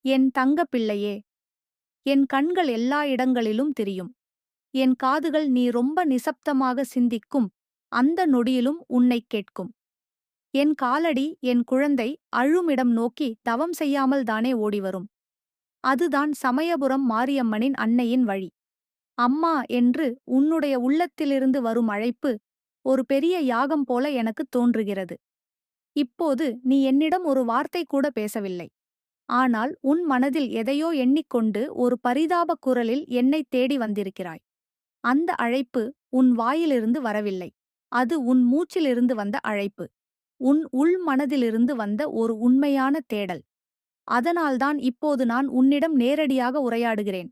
என் தங்கப் பிள்ளையே, என் கண்கள் எல்லா இடங்களிலும் தெரியும். என் காதுகள் நீ ரொம்ப நிசப்தமாக சிந்திக்கும் அந்த நொடியிலும் உன்னைக் கேட்கும். என் காலடி என் குழந்தை அழுமிடம் நோக்கி தவம் செய்யாமல் தானே ஓடிவரும். அதுதான் சமயபுரம் மாரியம்மனின் அன்னையின் வழி. அம்மா என்று உன்னுடைய உள்ளத்திலிருந்து வரும் அழைப்பு ஒரு பெரிய யாகம் போல எனக்குத் தோன்றுகிறது. இப்போது நீ என்னிடம் ஒரு வார்த்தை கூட பேசவில்லை. ஆனால் உன் மனதில் எதையோ எண்ணிக்கொண்டு ஒரு பரிதாபக் குரலில் என்னைத் தேடி வந்திருக்கிறாய். அந்த அழைப்பு உன் வாயிலிருந்து வரவில்லை. அது உன் மூச்சிலிருந்து வந்த அழைப்பு. உன் உள் மனதிலிருந்து வந்த ஒரு உண்மையான தேடல். அதனால்தான் இப்போது நான் உன்னிடம் நேரடியாக உரையாடுகிறேன்.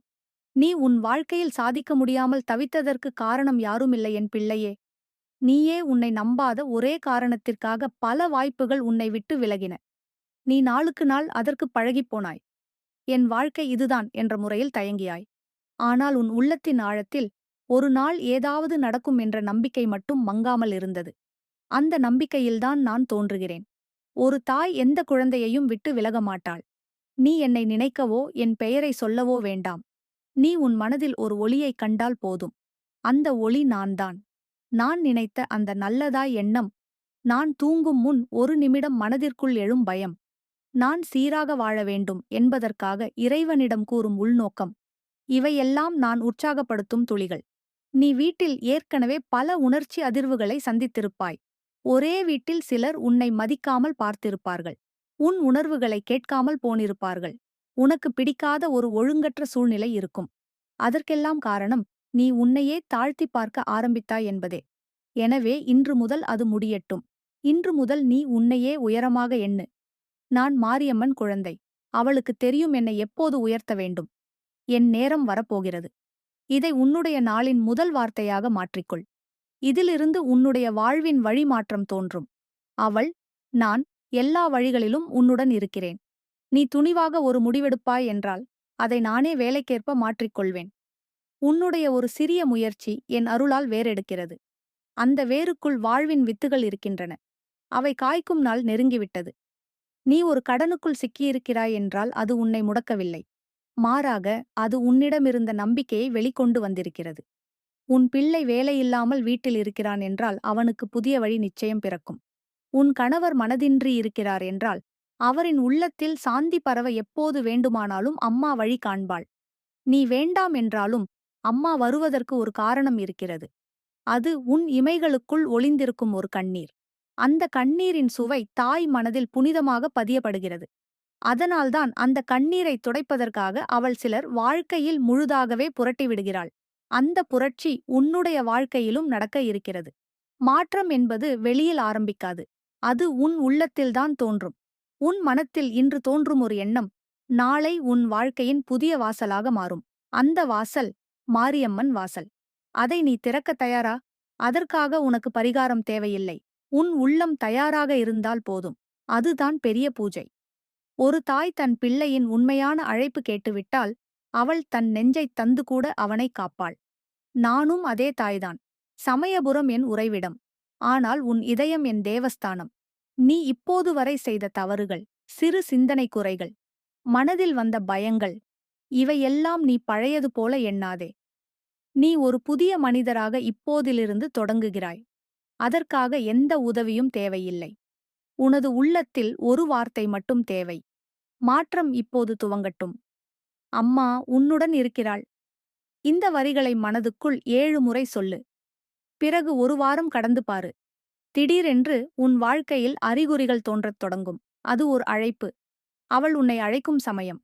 நீ உன் வாழ்க்கையில் சாதிக்க முடியாமல் தவித்ததற்கு காரணம் யாருமில்லை என் பிள்ளையே. நீயே உன்னை நம்பாத ஒரே காரணத்திற்காக பல வாய்ப்புகள் உன்னை விட்டு விலகின. நீ நாளுக்கு நாள் அதற்குப் பழகிப் போனாய். என் வாழ்க்கை இதுதான் என்ற முறையில் தயங்கியாய். ஆனால் உன் உள்ளத்தின் ஆழத்தில் ஒரு நாள் ஏதாவது நடக்கும் என்ற நம்பிக்கை மட்டும் மங்காமல் இருந்தது. அந்த நம்பிக்கையில்தான் நான் தோன்றுகிறேன். ஒரு தாய் எந்த குழந்தையையும் விட்டு விலக மாட்டாள். நீ என்னை நினைக்கவோ என் பெயரை சொல்லவோ வேண்டாம். நீ உன் மனதில் ஒரு ஒளியைக் கண்டால் போதும். அந்த ஒளி நான்தான். நான் நினைத்த அந்த நல்லதாய் எண்ணம். நான் தூங்கும் முன் ஒரு நிமிடம் மனதிற்குள் எழும் பயம். நான் சீராக வாழ வேண்டும் என்பதற்காக இறைவனிடம் கூறும் உள்நோக்கம். இவையெல்லாம் நான் உற்சாகப்படுத்தும் துளிகள். நீ வீட்டில் ஏற்கனவே பல உணர்ச்சி அதிர்வுகளை சந்தித்திருப்பாய். ஒரே வீட்டில் சிலர் உன்னை மதிக்காமல் பார்த்திருப்பார்கள். உன் உணர்வுகளை கேட்காமல் போனிருப்பார்கள். உனக்கு பிடிக்காத ஒரு ஒழுங்கற்ற சூழ்நிலை இருக்கும். அதற்கெல்லாம் காரணம் நீ உன்னையே தாழ்த்திப் பார்க்க ஆரம்பித்தாய் என்பதே. எனவே இன்று முதல் அது முடியட்டும். இன்று முதல் நீ உன்னையே உயரமாக எண்ணு. நான் மாரியம்மன் குழந்தை. அவளுக்குத் தெரியும் என்னை எப்போது உயர்த்த வேண்டும். என் நேரம் வரப்போகிறது. இதை உன்னுடைய நாளின் முதல் வார்த்தையாக மாற்றிக்கொள். இதிலிருந்து உன்னுடைய வாழ்வின் வழிமாற்றம் தோன்றும். அவள், நான், எல்லா வழிகளிலும் உன்னுடன் இருக்கிறேன். நீ துணிவாக ஒரு முடிவெடுப்பாய் என்றால் அதை நானே வேலைக்கேற்ப மாற்றிக்கொள்வேன். உன்னுடைய ஒரு சிறிய முயற்சி என் அருளால் வேரெடுக்கிறது. அந்த வேருக்குள் வாழ்வின் வித்துகள் இருக்கின்றன. அவை காய்க்கும் நாள் நெருங்கிவிட்டது. நீ ஒரு கடனுக்குள் சிக்கியிருக்கிறாய் என்றால் அது உன்னை முடக்கவில்லை. மாறாக அது உன்னிடமிருந்த நம்பிக்கையை வெளிக்கொண்டு வந்திருக்கிறது. உன் பிள்ளை வேலையில்லாமல் வீட்டில் இருக்கிறான் என்றால் அவனுக்கு புதிய வழி நிச்சயம் பிறக்கும். உன் கணவர் மனதின்றி இருக்கிறார் என்றால் அவரின் உள்ளத்தில் சாந்தி பரவ எப்போது வேண்டுமானாலும் அம்மா வழி காண்பாள். நீ வேண்டாம் என்றாலும் அம்மா வருவதற்கு ஒரு காரணம் இருக்கிறது. அது உன் இமைகளுக்குள் ஒளிந்திருக்கும் ஒரு கண்ணீர். அந்த கண்ணீரின் சுவை தாய் மனதில் புனிதமாக பதியப்படுகிறது. அதனால்தான் அந்த கண்ணீரை துடைப்பதற்காக அவள் சிலர் வாழ்க்கையில் முழுதாகவே புரட்டிவிடுகிறாள். அந்த புரட்சி உன்னுடைய வாழ்க்கையிலும் நடக்க இருக்கிறது. மாற்றம் என்பது வெளியில் ஆரம்பிக்காது. அது உன் உள்ளத்தில்தான் தோன்றும். உன் மனத்தில் இன்று தோன்றும் ஒரு எண்ணம் நாளை உன் வாழ்க்கையின் புதிய வாசலாக மாறும். அந்த வாசல் மாரியம்மன் வாசல். அதை நீ திறக்கத் தயாரா? அதற்காக உனக்கு பரிகாரம் தேவையில்லை. உன் உள்ளம் தயாராக இருந்தால் போதும். அதுதான் பெரிய பூஜை. ஒரு தாய் தன் பிள்ளையின் உண்மையான அழைப்பு கேட்டுவிட்டால் அவள் தன் நெஞ்சைத் தந்து கூட அவனைக் காப்பாள். நானும் அதே தாய்தான். சமயபுரம் என் உறைவிடம். ஆனால் உன் இதயம் என் தேவஸ்தானம். நீ இப்போது வரை செய்த தவறுகள், சிறு சிந்தனை குறைகள், மனதில் வந்த பயங்கள், இவையெல்லாம் நீ பழையது போல எண்ணாதே. நீ ஒரு புதிய மனிதராக இப்போதிலிருந்து தொடங்குகிறாய். அதற்காக எந்த உதவியும் தேவையில்லை. உனது உள்ளத்தில் ஒரு வார்த்தை மட்டும் தேவை. மாற்றம் இப்போது துவங்கட்டும். அம்மா உன்னுடன் இருக்கிறாள். இந்த வரிகளை மனதுக்குள் 7 முறை சொல்லு. பிறகு ஒரு வாரம் கடந்து பாரு. திடீரென்று உன் வாழ்க்கையில் அறிகுறிகள் தோன்றத் தொடங்கும். அது ஒரு அழைப்பு. அவள் உன்னை அழைக்கும் சமயம்.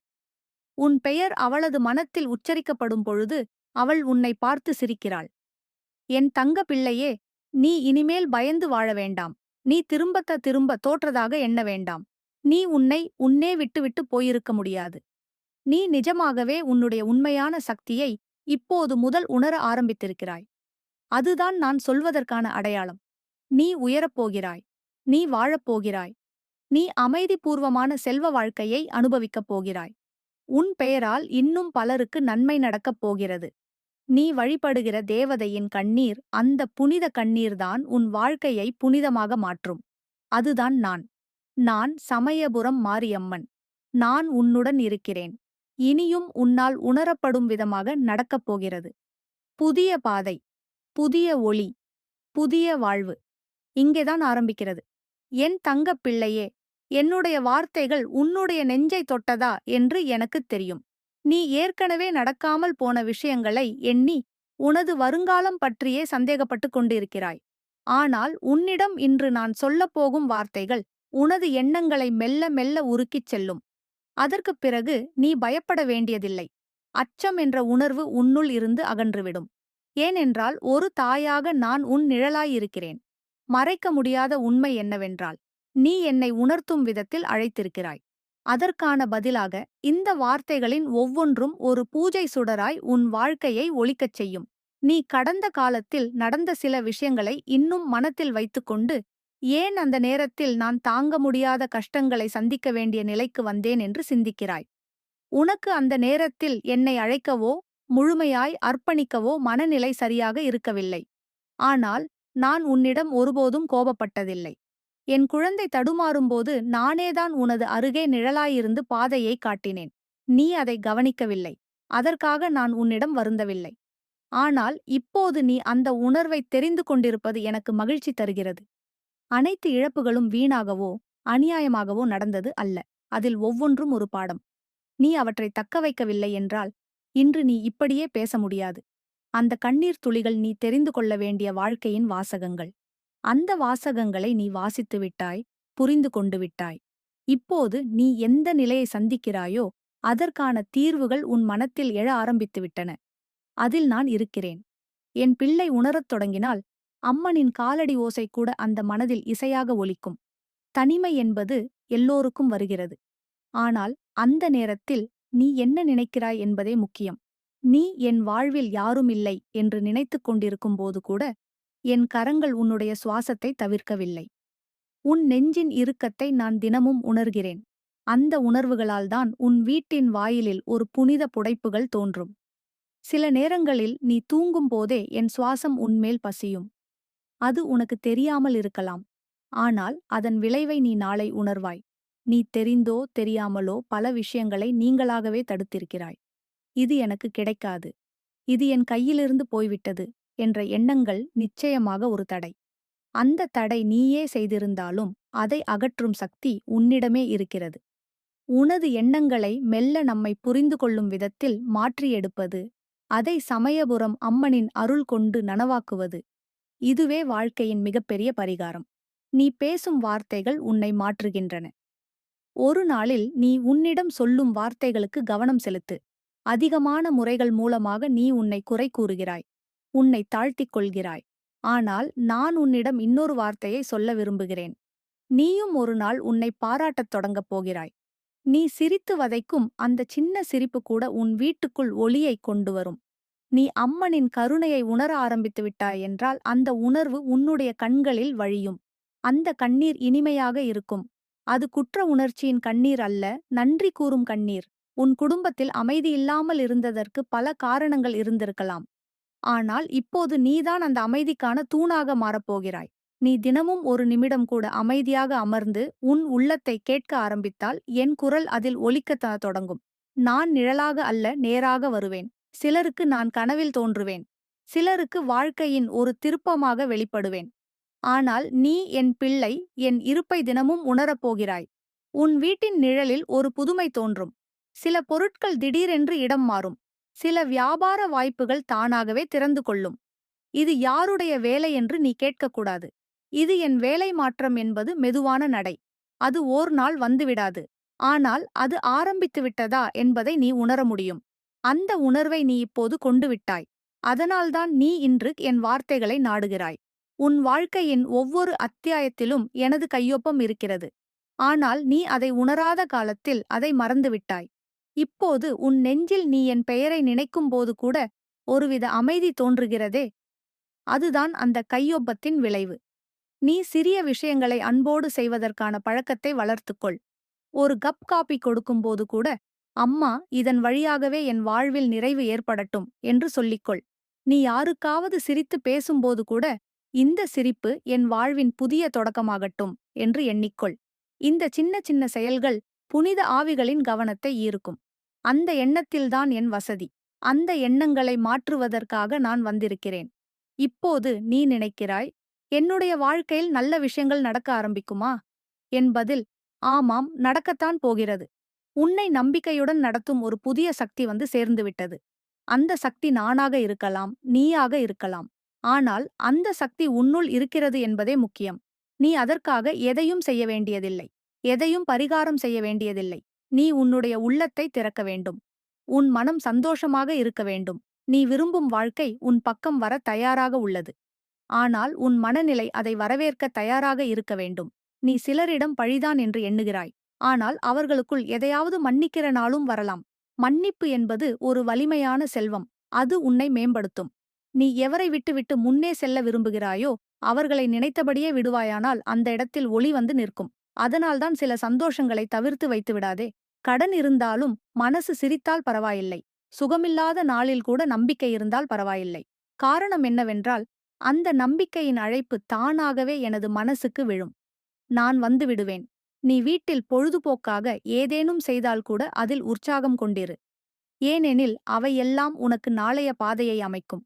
உன் பெயர் அவளது மனத்தில் உச்சரிக்கப்படும் பொழுது அவள் உன்னை பார்த்து சிரிக்கிறாள். என் தங்க பிள்ளையே, நீ இனிமேல் பயந்து வாழ வேண்டாம். நீ திரும்ப தோற்றதாக எண்ண வேண்டாம். நீ உன்னை உன்னே விட்டுவிட்டு போயிருக்க முடியாது. நீ நிஜமாகவே உன்னுடைய உண்மையான சக்தியை இப்போது முதல் உணர ஆரம்பித்திருக்கிறாய். அதுதான் நான் சொல்வதற்கான அடையாளம். நீ உயரப்போகிறாய். நீ வாழப்போகிறாய். நீ அமைதிபூர்வமான செல்வ வாழ்க்கையை அனுபவிக்கப் போகிறாய். உன் பெயரால் இன்னும் பலருக்கு நன்மை நடக்கப் போகிறது. நீ வழிபடுகிற தேவதையின் கண்ணீர், அந்த புனித கண்ணீர்தான் உன் வாழ்க்கையை புனிதமாக மாற்றும். அதுதான் நான். நான் சமயபுரம் மாரியம்மன். நான் உன்னுடன் இருக்கிறேன். இனியும் உன்னால் உணரப்படும் விதமாக நடக்கப் போகிறது. புதிய பாதை, புதிய ஒளி, புதிய வாழ்வு இங்கேதான் ஆரம்பிக்கிறது. என் தங்கப் பிள்ளையே, என்னுடைய வார்த்தைகள் உன்னுடைய நெஞ்சை தொட்டதா என்று எனக்குத் தெரியும். நீ ஏற்கனவே நடக்காமல் போன விஷயங்களை எண்ணி உனது வருங்காலம் பற்றியே சந்தேகப்பட்டுக் கொண்டிருக்கிறாய். ஆனால் உன்னிடம் இன்று நான் சொல்லப்போகும் வார்த்தைகள் உனது எண்ணங்களை மெல்ல மெல்ல உருக்கிச் செல்லும். அதற்குப் பிறகு நீ பயப்பட வேண்டியதில்லை. அச்சம் என்ற உணர்வு உன்னுள் இருந்து அகன்றுவிடும். ஏனென்றால் ஒரு தாயாக நான் உன் நிழலாயிருக்கிறேன். மறைக்க முடியாத உண்மை என்னவென்றால், நீ என்னை உணர்த்தும் விதத்தில் அழைத்திருக்கிறாய். அதற்கான பதிலாக இந்த வார்த்தைகளின் ஒவ்வொன்றும் ஒரு பூஜை சுடராய் உன் வாழ்க்கையை ஒளிக்கச் செய்யும். நீ கடந்த காலத்தில் நடந்த சில விஷயங்களை இன்னும் மனத்தில் வைத்துக்கொண்டு, ஏன் அந்த நேரத்தில் நான் தாங்க முடியாத கஷ்டங்களை சந்திக்க வேண்டிய நிலைக்கு வந்தேன் என்று சிந்திக்கிறாய். உனக்கு அந்த நேரத்தில் என்னை அழைக்கவோ முழுமையாய் அர்ப்பணிக்கவோ மனநிலை சரியாக இருக்கவில்லை. ஆனால் நான் உன்னிடம் ஒருபோதும் கோபப்பட்டதில்லை. என் குழந்தை தடுமாறும்போது நானேதான் உனது அருகே நிழலாயிருந்து பாதையை காட்டினேன். நீ அதை கவனிக்கவில்லை. அதற்காக நான் உன்னிடம் வருந்தவில்லை. ஆனால் இப்போது நீ அந்த உணர்வை தெரிந்து கொண்டிருப்பது எனக்கு மகிழ்ச்சி தருகிறது. அனைத்து இழப்புகளும் வீணாகவோ அநியாயமாகவோ நடந்தது அல்ல. அதில் ஒவ்வொன்றும் ஒரு பாடம். நீ அவற்றை தக்க வைக்கவில்லை என்றால் இன்று நீ இப்படியே பேச முடியாது. அந்த கண்ணீர் துளிகள் நீ தெரிந்து கொள்ள வேண்டிய வாழ்க்கையின் வாசகங்கள். அந்த வாசகங்களை நீ வாசித்து விட்டாய், புரிந்து கொண்டு விட்டாய். இப்போது நீ எந்த நிலையை சந்திக்கிறாயோ அதற்கான தீர்வுகள் உன் மனத்தில் எழ ஆரம்பித்து விட்டன. அதில் நான் இருக்கிறேன். என் பிள்ளை உணரத் தொடங்கினால் அம்மனின் காலடி ஓசை கூட அந்த மனதில் இசையாக ஒலிக்கும். தனிமை என்பது எல்லோருக்கும் வருகிறது. ஆனால் அந்த நேரத்தில் நீ என்ன நினைக்கிறாய் என்பதே முக்கியம். நீ என் வாழ்வில் யாரும் இல்லை என்று நினைத்துக் கொண்டிருக்கும்போது கூட என் கரங்கள் உன்னுடைய சுவாசத்தை தவிர்க்கவில்லை. உன் நெஞ்சின் இறுக்கத்தை நான் தினமும் உணர்கிறேன். அந்த உணர்வுகளால்தான் உன் வீட்டின் வாயிலில் ஒரு புனித புடைப்புகள் தோன்றும். சில நேரங்களில் நீ தூங்கும் போதே என் சுவாசம் உன்மேல் பசியும். அது உனக்கு தெரியாமல் இருக்கலாம். ஆனால் அதன் விளைவை நீ நாளை உணர்வாய். நீ தெரிந்தோ தெரியாமலோ பல விஷயங்களை நீங்களாகவே தடுத்திருக்கிறாய். இது எனக்கு கிடைக்காது, இது என் கையிலிருந்து போய்விட்டது என்ற எண்ணங்கள் நிச்சயமாக ஒரு தடை. அந்த தடை நீயே செய்திருந்தாலும் அதை அகற்றும் சக்தி உன்னிடமே இருக்கிறது. உனது எண்ணங்களை மெல்ல நம்மை புரிந்து கொள்ளும் விதத்தில் மாற்றி எடுப்பது, அதை சமயபுரம் அம்மனின் அருள் கொண்டு நனவாக்குவது, இதுவே வாழ்க்கையின் மிகப்பெரிய பரிகாரம். நீ பேசும் வார்த்தைகள் உன்னை மாற்றுகின்றன. ஒரு நாளில் நீ உன்னிடம் சொல்லும் வார்த்தைகளுக்கு கவனம் செலுத்து. அதிகமான முறைகள் மூலமாக நீ உன்னை குறை கூறுகிறாய், உன்னை தாழ்த்திக் கொள்கிறாய். ஆனால் நான் உன்னிடம் இன்னொரு வார்த்தையை சொல்ல விரும்புகிறேன். நீயும் ஒரு நாள் உன்னை பாராட்டத் தொடங்கப் போகிறாய். நீ சிரித்து வதைக்கும் அந்த சின்ன சிரிப்பு கூட உன் வீட்டுக்குள் ஒளியைக் கொண்டு வரும். நீ அம்மனின் கருணையை உணர ஆரம்பித்து விட்டாய் என்றால் அந்த உணர்வு உன்னுடைய கண்களில் வழியும். அந்த கண்ணீர் இனிமையாக இருக்கும். அது குற்ற உணர்ச்சியின் கண்ணீர் அல்ல, நன்றி கூறும் கண்ணீர். உன் குடும்பத்தில் அமைதி இல்லாமல் இருந்ததற்கு பல காரணங்கள் இருந்திருக்கலாம். ஆனால் இப்போது நீதான் அந்த அமைதிக்கான தூணாக மாறப்போகிறாய். நீ தினமும் ஒரு நிமிடம் கூட அமைதியாக அமர்ந்து உன் உள்ளத்தை கேட்க ஆரம்பித்தால் என் குரல் அதில் ஒலிக்கத் தொடங்கும். நான் நிழலாக அல்ல, நேராக வருவேன். சிலருக்கு நான் கனவில் தோன்றுவேன். சிலருக்கு வாழ்க்கையின் ஒரு திருப்பமாக வெளிப்படுவேன். ஆனால் நீ என் பிள்ளை, என் இருப்பை தினமும் உணரப்போகிறாய். உன் வீட்டின் நிழலில் ஒரு புதுமை தோன்றும். சில பொருட்கள் திடீரென்று இடம் மாறும். சில வியாபார வாய்ப்புகள் தானாகவே திறந்து கொள்ளும். இது யாருடைய வேலை என்று நீ கேட்கக்கூடாது. இது என் வேலை மாற்றம் என்பது மெதுவான நடை. அது ஓர் நாள் வந்துவிடாது. ஆனால் அது ஆரம்பித்து விட்டதா என்பதை நீ உணர முடியும். அந்த உணர்வை நீ இப்போது கொண்டு விட்டாய். அதனால்தான் நீ இன்று என் வார்த்தைகளை நாடுகிறாய். உன் வாழ்க்கையின் ஒவ்வொரு அத்தியாயத்திலும் எனது கையொப்பம் இருக்கிறது. ஆனால் நீ அதை உணராத காலத்தில் அதை மறந்துவிட்டாய். இப்போது உன் நெஞ்சில் நீ என் பெயரை நினைக்கும்போது கூட ஒருவித அமைதி தோன்றுகிறதே, அதுதான் அந்த கையொப்பத்தின் விளைவு. நீ சிறிய விஷயங்களை அன்போடு செய்வதற்கான பழக்கத்தை வளர்த்துக்கொள். ஒரு கப் காபி கொடுக்கும்போது கூட, அம்மா, இதன் வழியாகவே என் வாழ்வில் நிறைவு ஏற்படட்டும் என்று சொல்லிக்கொள். நீ யாருக்காவது சிரித்து பேசும்போது கூட, இந்த சிரிப்பு என் வாழ்வின் புதிய தொடக்கமாகட்டும் என்று எண்ணிக்கொள். இந்த சின்ன சின்ன செயல்கள் புனித ஆவிகளின் கவனத்தை ஈர்க்கும். அந்த எண்ணத்தில்தான் என் வசதி. அந்த எண்ணங்களை மாற்றுவதற்காக நான் வந்திருக்கிறேன். இப்போது நீ நினைக்கிறாய், என்னுடைய வாழ்க்கையில் நல்ல விஷயங்கள் நடக்க ஆரம்பிக்குமா? என் பதில், ஆமாம், நடக்கத்தான் போகிறது. உன்னை நம்பிக்கையுடன் நடத்தும் ஒரு புதிய சக்தி வந்து சேர்ந்துவிட்டது. அந்த சக்தி நானாக இருக்கலாம், நீயாக இருக்கலாம். ஆனால் அந்த சக்தி உன்னுள் இருக்கிறது என்பதே முக்கியம். நீ அதற்காக எதையும் செய்ய வேண்டியதில்லை. எதையும் பரிகாரம் செய்ய வேண்டியதில்லை. நீ உன்னுடைய உள்ளத்தை திறக்க வேண்டும். உன் மனம் சந்தோஷமாக இருக்க வேண்டும். நீ விரும்பும் வாழ்க்கை உன் பக்கம் வர தயாராக உள்ளது. ஆனால் உன் மனநிலை அதை வரவேற்க தயாராக இருக்க வேண்டும். நீ சிலரிடம் பழிதான் என்று எண்ணுகிறாய். ஆனால் அவர்களுக்குள் எதையாவது மன்னிக்கிற நாளும் வரலாம். மன்னிப்பு என்பது ஒரு வலிமையான செல்வம். அது உன்னை மேம்படுத்தும். நீ எவரை விட்டுவிட்டு முன்னே செல்ல விரும்புகிறாயோ அவர்களை நினைத்தபடியே விடுவாயானால் அந்த இடத்தில் ஒளி வந்து நிற்கும். அதனால்தான் சில சந்தோஷங்களை தவிர்த்து வைத்து விடாதே. கடன் இருந்தாலும் மனசு சிரித்தால் பரவாயில்லை. சுகமில்லாத நாளில் கூட நம்பிக்கை இருந்தால் பரவாயில்லை. காரணம் என்னவென்றால் அந்த நம்பிக்கையின் அழைப்பு தானாகவே எனது மனசுக்கு விழும். நான் வந்து விடுவேன். நீ வீட்டில் பொழுதுபோக்காக ஏதேனும் செய்தால் கூட அதில் உற்சாகம் கொண்டிரு. ஏனெனில் அவையெல்லாம் உனக்கு நாளைய பாதையை அமைக்கும்.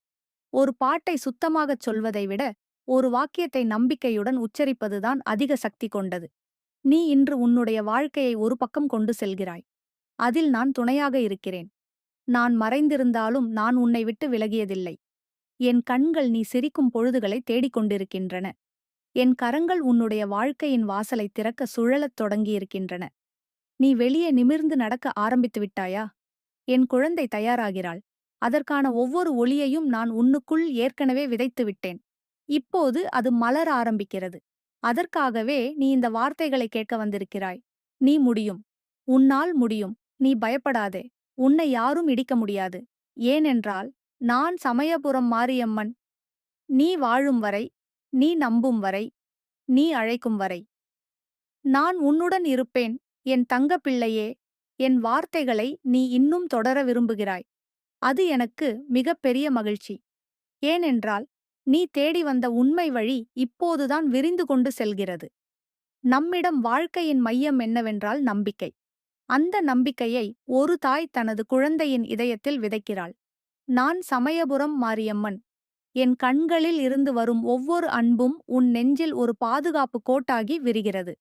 ஒரு பாட்டை சுத்தமாகச் சொல்வதை விட ஒரு வாக்கியத்தை நம்பிக்கையுடன் உச்சரிப்பதுதான் அதிக சக்தி கொண்டது. நீ இன்று உன்னுடைய வாழ்க்கையை ஒரு பக்கம் கொண்டு செல்கிறாய். அதில் நான் துணையாக இருக்கிறேன். நான் மறைந்திருந்தாலும் நான் உன்னை விட்டு விலகியதில்லை. என் கண்கள் நீ சிரிக்கும் பொழுதுகளை தேடிக் கொண்டிருக்கின்றன. என் கரங்கள் உன்னுடைய வாழ்க்கையின் வாசலை திறக்க சுழலத் தொடங்கியிருக்கின்றன. நீ வெளியே நிமிர்ந்து நடக்க ஆரம்பித்து விட்டாயா? என் குழந்தை தயாராகிறாள். அதற்கான ஒவ்வொரு ஒளியையும் நான் உன்னுக்குள் ஏற்கனவே விதைத்து விட்டேன். இப்போது அது மலர ஆரம்பிக்கிறது. அதற்காகவே நீ இந்த வார்த்தைகளை கேட்க வந்திருக்கிறாய். நீ முடியும். உன்னால் முடியும். நீ பயப்படாதே. உன்னை யாரும் இடிக்க முடியாது. ஏனென்றால் நான் சமயபுரம் மாரியம்மன். நீ வாழும் வரை, நீ நம்பும் வரை, நீ அழைக்கும் வரை நான் உன்னுடன் இருப்பேன். என் தங்கப் பிள்ளையே, என் வார்த்தைகளை நீ இன்னும் தொடர விரும்புகிறாய். அது எனக்கு மிகப்பெரிய மகிழ்ச்சி. ஏனென்றால் நீ தேடி வந்த உண்மை வழி இப்போதுதான் விரிந்து கொண்டு செல்கிறது. நம்மிடம் வாழ்க்கையின் மையம் என்னவென்றால் நம்பிக்கை. அந்த நம்பிக்கையை ஒரு தாய் தனது குழந்தையின் இதயத்தில் விதைக்கிறாள். நான் சமயபுரம் மாரியம்மன். என் கண்களில் இருந்து வரும் ஒவ்வொரு அன்பும் உன் நெஞ்சில் ஒரு பாதுகாப்பு கோட்டாகி விரிகிறது.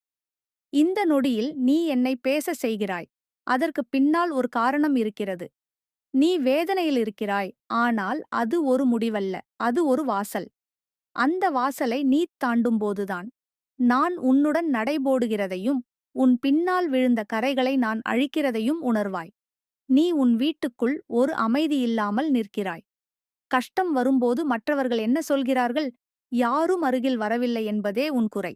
இந்த நொடியில் நீ என்னை பேச செய்கிறாய். அதற்கு பின்னால் ஒரு காரணம் இருக்கிறது. நீ வேதனையில் இருக்கிறாய், ஆனால் அது ஒரு முடிவல்ல, அது ஒரு வாசல். அந்த வாசலை நீ தாண்டும்போதுதான் நான் உன்னுடன் நடைபோடுகிறதையும் உன் பின்னால் விழுந்த கரைகளை நான் அழிக்கிறதையும் உணர்வாய். நீ உன் வீட்டுக்குள் ஒரு அமைதியில்லாமல் நிற்கிறாய். கஷ்டம் வரும்போது மற்றவர்கள் என்ன சொல்கிறார்கள்? யாரும் அருகில் வரவில்லை என்பதே உன் குறை.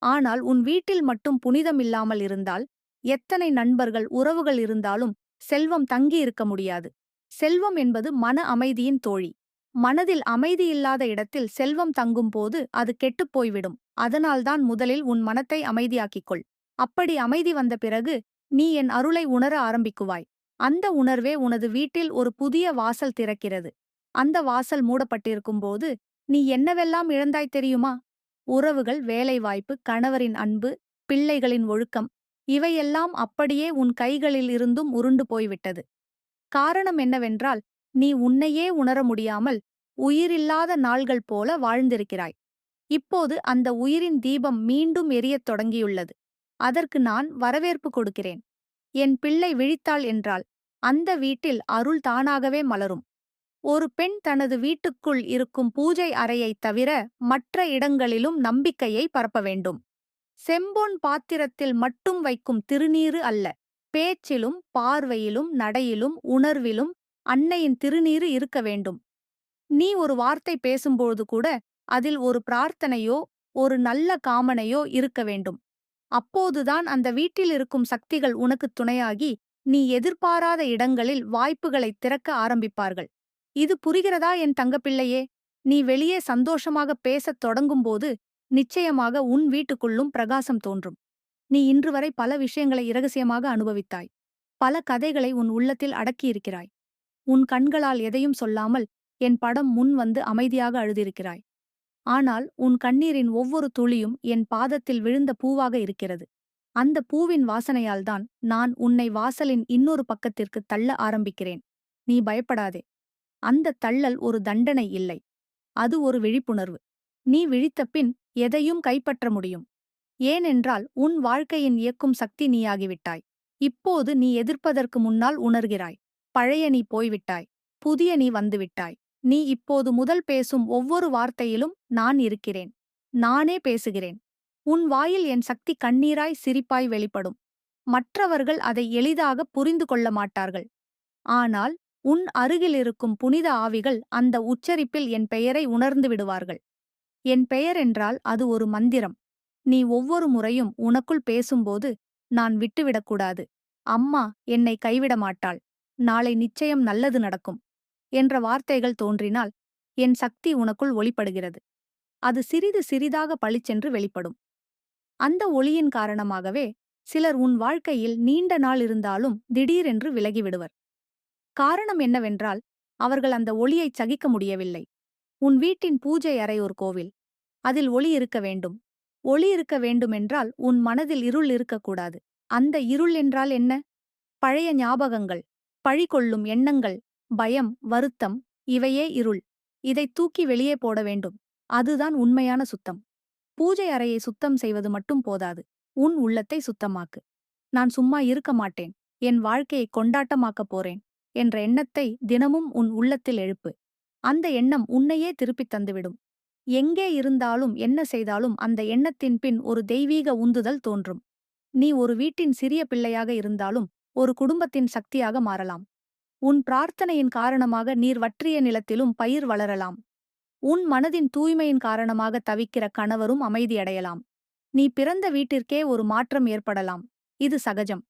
ஆனால் உன் வீட்டில் மட்டும் புனிதம் இல்லாமல் இருந்தால், எத்தனை நண்பர்கள், உறவுகள் இருந்தாலும் செல்வம் தங்கியிருக்க முடியாது. செல்வம் என்பது மன அமைதியின் தோழி. மனதில் அமைதியில்லாத இடத்தில் செல்வம் தங்கும்போது அது கெட்டுப் போய்விடும். அதனால்தான் முதலில் உன் மனத்தை அமைதியாக்கிக் கொள். அப்படி அமைதி வந்த பிறகு நீ என் அருளை உணர ஆரம்பிக்குவாய். அந்த உணர்வே உனது வீட்டில் ஒரு புதிய வாசல் திறக்கிறது. அந்த வாசல் மூடப்பட்டிருக்கும்போது நீ என்னவெல்லாம் இழந்தாய் தெரியுமா? உறவுகள், வேலைவாய்ப்பு, கணவரின் அன்பு, பிள்ளைகளின் ஒழுக்கம், இவையெல்லாம் அப்படியே உன் கைகளில் இருந்தும் உருண்டு போய்விட்டது. காரணம் என்னவென்றால் நீ உன்னையே உணர முடியாமல் உயிரில்லாத நாள்கள் போல வாழ்ந்திருக்கிறாய். இப்போது அந்த உயிரின் தீபம் மீண்டும் எரியத் தொடங்கியுள்ளது. அதற்கு நான் வரவேற்பு கொடுக்கிறேன். என் பிள்ளை விழித்தாள் என்றால் அந்த வீட்டில் அருள் தானாகவே மலரும். ஒரு பெண் தனது வீட்டுக்குள் இருக்கும் பூஜை அறையைத் தவிர மற்ற இடங்களிலும் நம்பிக்கையை பரப்ப வேண்டும். செம்பொன் பாத்திரத்தில் மட்டும் வைக்கும் திருநீறு அல்ல. பேச்சிலும், பார்வையிலும், நடையிலும், உணர்விலும் அன்னையின் திருநீறு இருக்க வேண்டும். நீ ஒரு வார்த்தை பேசும்போது கூட அதில் ஒரு பிரார்த்தனையோ ஒரு நல்ல காமனையோ இருக்க வேண்டும். அப்போதுதான் அந்த வீட்டில் இருக்கும் சக்திகள் உனக்குத் துணையாகி நீ எதிர்பாராத இடங்களில் வாய்ப்புகளைத் திறக்க ஆரம்பிப்பார்கள். இது புரிகிறதா என் தங்கப்பிள்ளையே? நீ வெளியே சந்தோஷமாக பேசத் தொடங்கும்போது நிச்சயமாக உன் வீட்டுக்குள்ளும் பிரகாசம் தோன்றும். நீ இன்று வரை பல விஷயங்களை இரகசியமாக அனுபவித்தாய். பல கதைகளை உன் உள்ளத்தில் அடக்கியிருக்கிறாய். உன் கண்களால் எதையும் சொல்லாமல் என் படம் முன் வந்து அமைதியாக அழுதிருக்கிறாய். ஆனால் உன் கண்ணீரின் ஒவ்வொரு துளியும் என் பாதத்தில் விழுந்த பூவாக இருக்கிறது. அந்த பூவின் வாசனையால்தான் நான் உன்னை வாசலின் இன்னொரு பக்கத்திற்கு தள்ள ஆரம்பிக்கிறேன். நீ பயப்படாதே. அந்த தள்ளல் ஒரு தண்டனை இல்லை. அது ஒரு விழிப்புணர்வு. நீ விழித்தபின் எதையும் கைப்பற்ற முடியும். ஏனென்றால் உன் வாழ்க்கையின் இயக்கும் சக்தி நீயாகிவிட்டாய். இப்போது நீ எதிர்ப்பதற்கு முன்னால் உணர்கிறாய். பழைய நீ போய்விட்டாய். புதிய நீ வந்துவிட்டாய். நீ இப்போது முதல் பேசும் ஒவ்வொரு வார்த்தையிலும் நான் இருக்கிறேன். நானே பேசுகிறேன். உன் வாயில் என் சக்தி கண்ணீராய் சிரிப்பாய் வெளிப்படும். மற்றவர்கள் அதை எளிதாக புரிந்து கொள்ள மாட்டார்கள். ஆனால் உன் அருகில் இருக்கும் புனித ஆவிகள் அந்த உச்சரிப்பில் என் பெயரை உணர்ந்து விடுவார்கள். என் பெயர் என்றால் அது ஒரு மந்திரம். நீ ஒவ்வொரு முறையும் உனக்குள் பேசும்போது, நான் விட்டுவிடக்கூடாது. அம்மா என்னை கைவிட மாட்டாள். நாளை நிச்சயம் நல்லது நடக்கும் என்ற வார்த்தைகள் தோன்றினால், என் சக்தி உனக்குள் ஒளிப்படுகிறது. அது சிறிது சிறிதாக பளிச்சென்று வெளிப்படும். அந்த ஒளியின் காரணமாகவே சிலர் உன் வாழ்க்கையில் நீண்ட நாள் இருந்தாலும் திடீரென்று விலகிவிடுவர். காரணம் என்னவென்றால், அவர்கள் அந்த ஒளியைச் சகிக்க முடியவில்லை. உன் வீட்டின் பூஜை அறை ஒரு கோவில். அதில் ஒளி இருக்க வேண்டும். ஒளி இருக்க வேண்டுமென்றால் உன் மனதில் இருள் இருக்கக்கூடாது. அந்த இருள் என்றால் என்ன? பழைய ஞாபகங்கள், பழி கொள்ளும் எண்ணங்கள், பயம், வருத்தம், இவையே இருள். இதைத் தூக்கி வெளியே போட வேண்டும். அதுதான் உண்மையான சுத்தம். பூஜை அறையை சுத்தம் செய்வது மட்டும் போதாது. உன் உள்ளத்தை சுத்தமாக்கு. நான் சும்மா இருக்க மாட்டேன். என் வாழ்க்கையை கொண்டாட்டமாக்கப் போறேன் என்ற எண்ணத்தை தினமும் உன் உள்ளத்தில் எழுப்பு. அந்த எண்ணம் உன்னையே திருப்பித் தந்துவிடும். எங்கே இருந்தாலும் என்ன செய்தாலும் அந்த எண்ணத்தின் பின் ஒரு தெய்வீக உந்துதல் தோன்றும். நீ ஒரு வீட்டின் சிறிய பிள்ளையாக இருந்தாலும் ஒரு குடும்பத்தின் சக்தியாக மாறலாம். உன் பிரார்த்தனையின் காரணமாக நீர் வற்றிய நிலத்திலும் பயிர் வளரலாம். உன் மனதின் தூய்மையின் காரணமாக தவிக்கிற கணவரும் அமைதியடையலாம். நீ பிறந்த வீட்டிற்கே ஒரு மாற்றம் ஏற்படலாம். இது சகஜம்.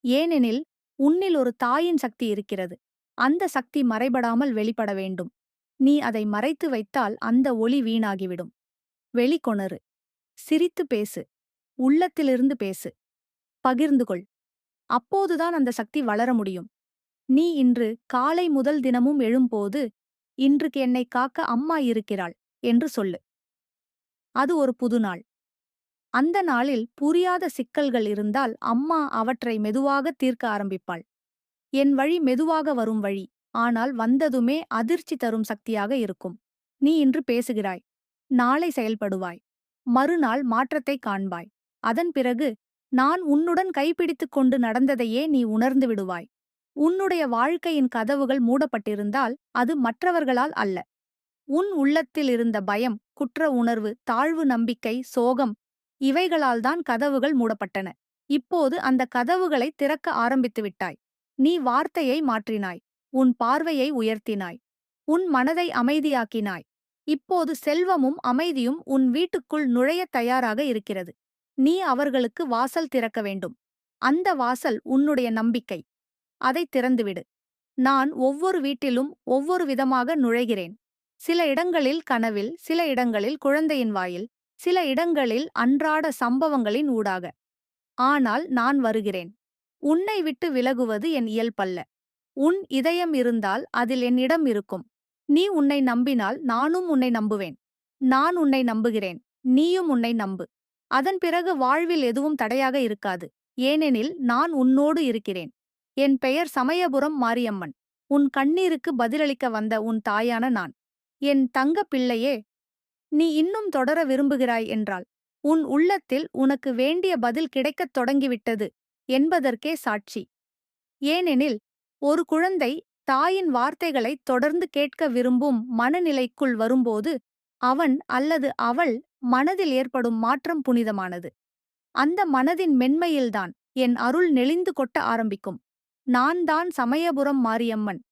ஏனெனில் உன்னில் ஒரு தாயின் சக்தி இருக்கிறது. அந்த சக்தி மறைபடாமல் வெளிப்பட வேண்டும். நீ அதை மறைத்து வைத்தால் அந்த ஒளி வீணாகிவிடும். வெளிக்கொணரு. சிரித்து பேசு. உள்ளத்திலிருந்து பேசு. பகிர்ந்து கொள். அப்போதுதான் அந்த சக்தி வளர முடியும். நீ இன்று காலை முதல் தினமும் எழும்போது, இன்றுக்கு என்னைக் காக்க அம்மா இருக்கிறாள் என்று சொல்லு. அது ஒரு புது நாள். அந்த நாளில் புரியாத சிக்கல்கள் இருந்தால் அம்மா அவற்றை மெதுவாக தீர்க்க ஆரம்பிப்பாள். என் வழி மெதுவாக வரும் வழி. ஆனால் வந்ததுமே அதிர்ச்சி தரும் சக்தியாக இருக்கும். நீ இன்று பேசுகிறாய். நாளை செயல்படுவாய். மறுநாள் மாற்றத்தைக் காண்பாய். அதன் பிறகு நான் உன்னுடன் கைப்பிடித்துக் கொண்டு நடந்ததையே நீ உணர்ந்து விடுவாய். உன்னுடைய வாழ்க்கையின் கதவுகள் மூடப்பட்டிருந்தால் அது மற்றவர்களால் அல்ல. உன் உள்ளத்தில் இருந்த பயம், குற்ற உணர்வு, தாழ்வு நம்பிக்கை, சோகம், இவைகளால்தான் கதவுகள் மூடப்பட்டன. இப்போது அந்த கதவுகளை திறக்க ஆரம்பித்து விட்டாய். நீ வார்த்தையை மாற்றினாய். உன் பார்வையை உயர்த்தினாய். உன் மனதை அமைதியாக்கினாய். இப்போது செல்வமும் அமைதியும் உன் வீட்டுக்குள் நுழையத் தயாராக இருக்கிறது. நீ அவர்களுக்கு வாசல் திறக்க வேண்டும். அந்த வாசல் உன்னுடைய நம்பிக்கை. அதைத் திறந்துவிடு. நான் ஒவ்வொரு வீட்டிலும் ஒவ்வொரு விதமாக நுழைகிறேன். சில இடங்களில் கனவில், சில இடங்களில் குழந்தையின் வாயில், சில இடங்களில் அன்றாட சம்பவங்களின் ஊடாக. ஆனால் நான் வருகிறேன். உன்னை விட்டு விலகுவது என் இயல்பல்ல. உன் இதயம் இருந்தால் அதில் என் இடம் இருக்கும். நீ உன்னை நம்பினால் நானும் உன்னை நம்புவேன். நான் உன்னை நம்புகிறேன். நீயும் உன்னை நம்பு. அதன் பிறகு வாழ்வில் எதுவும் தடையாக இருக்காது. ஏனெனில் நான் உன்னோடு இருக்கிறேன். என் பெயர் சமயபுரம் மாரியம்மன். உன் கண்ணீருக்கு பதிலளிக்க வந்த உன் தாயான நான். என் தங்கப் பிள்ளையே, நீ இன்னும் தொடர விரும்புகிறாய் என்றால், உன் உள்ளத்தில் உனக்கு வேண்டிய பதில் கிடைக்கத் தொடங்கிவிட்டது என்பதற்கே சாட்சி. ஏனெனில் ஒரு குழந்தை தாயின் வார்த்தைகளைத் தொடர்ந்து கேட்க விரும்பும் மனநிலைக்குள் வரும்போது அவன் அல்லது அவள் மனதில் ஏற்படும் மாற்றம் புனிதமானது. அந்த மனதின் மென்மையில்தான் என் அருள் நெளிந்து கொட்ட ஆரம்பிக்கும். நான் தான் சமயபுரம் மாரியம்மன்.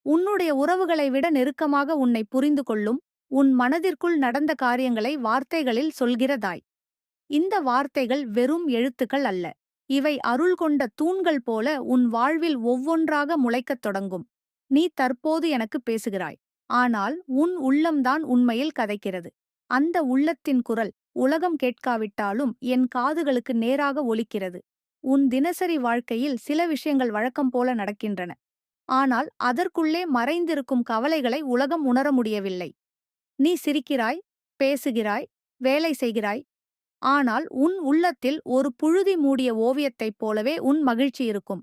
உன்னுடைய உறவுகளை விட நெருக்கமாக உன்னை புரிந்து கொள்ளும், உன் மனதிற்குள் நடந்த காரியங்களை வார்த்தைகளில் சொல்கிறதாய். இந்த வார்த்தைகள் வெறும் எழுத்துக்கள் அல்ல. இவை அருள் கொண்ட தூண்கள் போல உன் வாழ்வில் ஒவ்வொன்றாக முளைக்கத் தொடங்கும். நீ தற்போது எனக்கு பேசுகிறாய். ஆனால் உன் உள்ளம்தான் உண்மையில் கதைக்கிறது. அந்த உள்ளத்தின் குரல் உலகம் கேட்காவிட்டாலும் என் காதுகளுக்கு நேராக ஒலிக்கிறது. உன் தினசரி வாழ்க்கையில் சில விஷயங்கள் வழக்கம் போல நடக்கின்றன. ஆனால் அதற்குள்ளே மறைந்திருக்கும் கவலைகளை உலகம் உணர முடியவில்லை. நீ சிரிக்கிறாய், பேசுகிறாய், வேலை செய்கிறாய். ஆனால் உன் உள்ளத்தில் ஒரு புழுதி மூடிய ஓவியத்தைப் போலவே உன் மகிழ்ச்சி இருக்கும்.